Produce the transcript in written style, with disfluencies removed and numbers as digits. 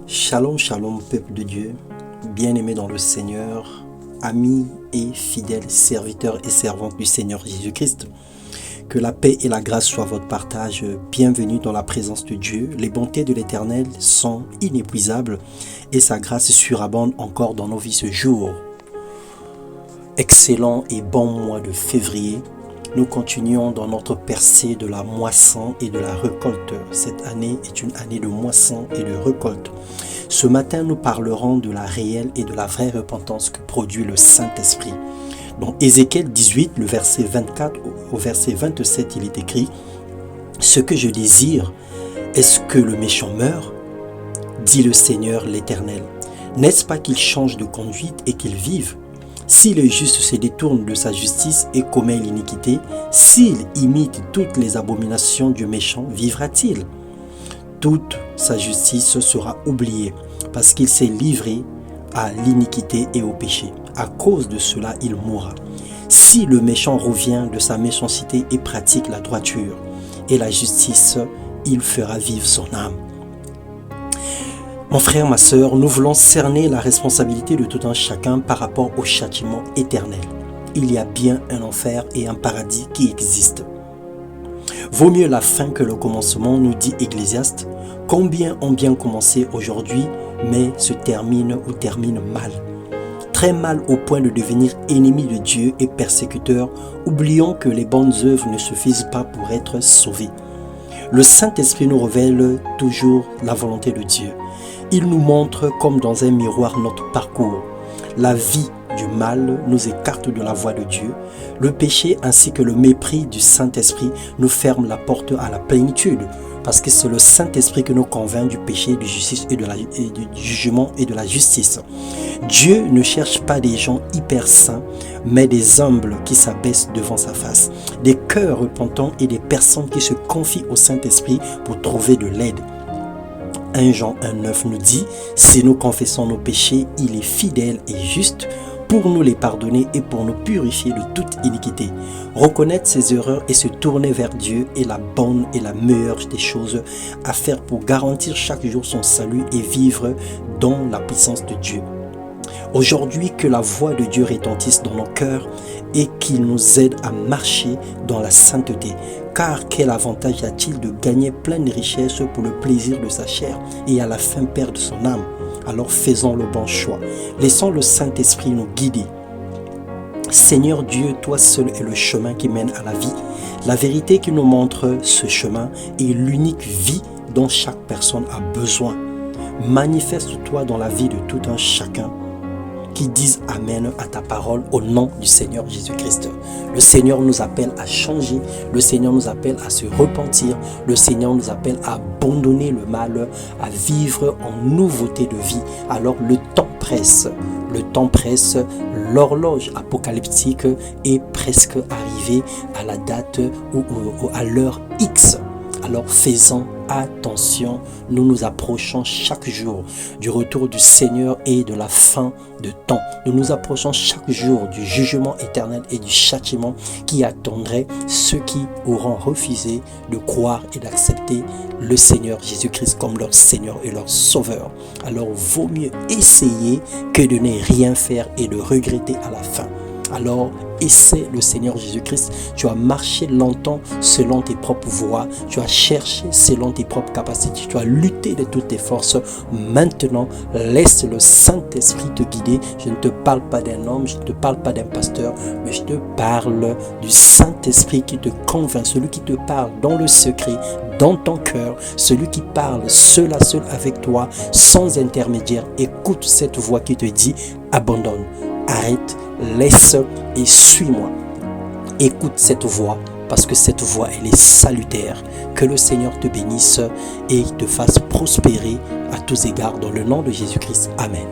Shalom, shalom, peuple de Dieu, bien-aimés dans le Seigneur, amis et fidèles serviteurs et servantes du Seigneur Jésus-Christ. Que la paix et la grâce soient votre partage. Bienvenue dans la présence de Dieu. Les bontés de l'Éternel sont inépuisables et sa grâce surabonde encore dans nos vies ce jour. Excellent et bon mois de février. Nous continuons dans notre percée de la moisson et de la récolte. Cette année est une année de moisson et de récolte. Ce matin, nous parlerons de la réelle et de la vraie repentance que produit le Saint-Esprit. Dans Ézéchiel 18, le verset 24 au verset 27, il est écrit « Ce que je désire, est-ce que le méchant meure ? Dit le Seigneur l'Éternel. N'est-ce pas qu'il change de conduite et qu'il vive ? Si le juste se détourne de sa justice et commet l'iniquité, s'il imite toutes les abominations du méchant, vivra-t-il ? Toute sa justice sera oubliée, parce qu'il s'est livré à l'iniquité et au péché. À cause de cela, il mourra. Si le méchant revient de sa méchanceté et pratique la droiture et la justice, il fera vivre son âme. Mon frère, ma sœur, nous voulons cerner la responsabilité de tout un chacun par rapport au châtiment éternel. Il y a bien un enfer et un paradis qui existent. Vaut mieux la fin que le commencement, nous dit Ecclésiaste. Combien ont bien commencé aujourd'hui, mais se terminent ou terminent mal. Très mal au point de devenir ennemis de Dieu et persécuteurs, oublions que les bonnes œuvres ne suffisent pas pour être sauvés. Le Saint-Esprit nous révèle toujours la volonté de Dieu. Il nous montre comme dans un miroir notre parcours. La vie du mal nous écarte de la voie de Dieu. Le péché ainsi que le mépris du Saint-Esprit nous ferment la porte à la plénitude. Parce que c'est le Saint-Esprit qui nous convainc du péché, du jugement et de la justice. Dieu ne cherche pas des gens hyper saints, mais des humbles qui s'abaissent devant sa face. Des cœurs repentants et des personnes qui se confient au Saint-Esprit pour trouver de l'aide. 1 Jean 1,9 nous dit « Si nous confessons nos péchés, il est fidèle et juste pour nous les pardonner et pour nous purifier de toute iniquité. » Reconnaître ses erreurs et se tourner vers Dieu est la bonne et la meilleure des choses à faire pour garantir chaque jour son salut et vivre dans la puissance de Dieu. Aujourd'hui, que la voix de Dieu retentisse dans nos cœurs et qu'il nous aide à marcher dans la sainteté. Car quel avantage y a-t-il de gagner plein de richesses pour le plaisir de sa chair et à la fin perdre son âme? Alors faisons le bon choix. Laissons le Saint-Esprit nous guider. Seigneur Dieu, toi seul est le chemin qui mène à la vie. La vérité qui nous montre ce chemin est l'unique vie dont chaque personne a besoin. Manifeste-toi dans la vie de tout un chacun qui disent Amen à ta parole au nom du Seigneur Jésus-Christ. Le Seigneur nous appelle à changer, le Seigneur nous appelle à se repentir, le Seigneur nous appelle à abandonner le mal, à vivre en nouveauté de vie. Alors le temps presse, l'horloge apocalyptique est presque arrivée à la date ou à l'heure X. Alors faisons attention, nous nous approchons chaque jour du retour du Seigneur et de la fin de temps. Nous nous approchons chaque jour du jugement éternel et du châtiment qui attendrait ceux qui auront refusé de croire et d'accepter le Seigneur Jésus-Christ comme leur Seigneur et leur Sauveur. Alors vaut mieux essayer que de ne rien faire et de regretter à la fin. Alors, essaie le Seigneur Jésus-Christ. Tu as marché longtemps selon tes propres voies. Tu as cherché selon tes propres capacités. Tu as lutté de toutes tes forces. Maintenant, laisse le Saint-Esprit te guider. Je ne te parle pas d'un homme, je ne te parle pas d'un pasteur, mais je te parle du Saint-Esprit qui te convainc, celui qui te parle dans le secret, dans ton cœur, celui qui parle seul à seul avec toi, sans intermédiaire. Écoute cette voix qui te dit « Abandonne, arrête, laisse et suis-moi ». Écoute cette voix parce que cette voix elle est salutaire. Que le Seigneur te bénisse et te fasse prospérer à tous égards dans le nom de Jésus-Christ. Amen.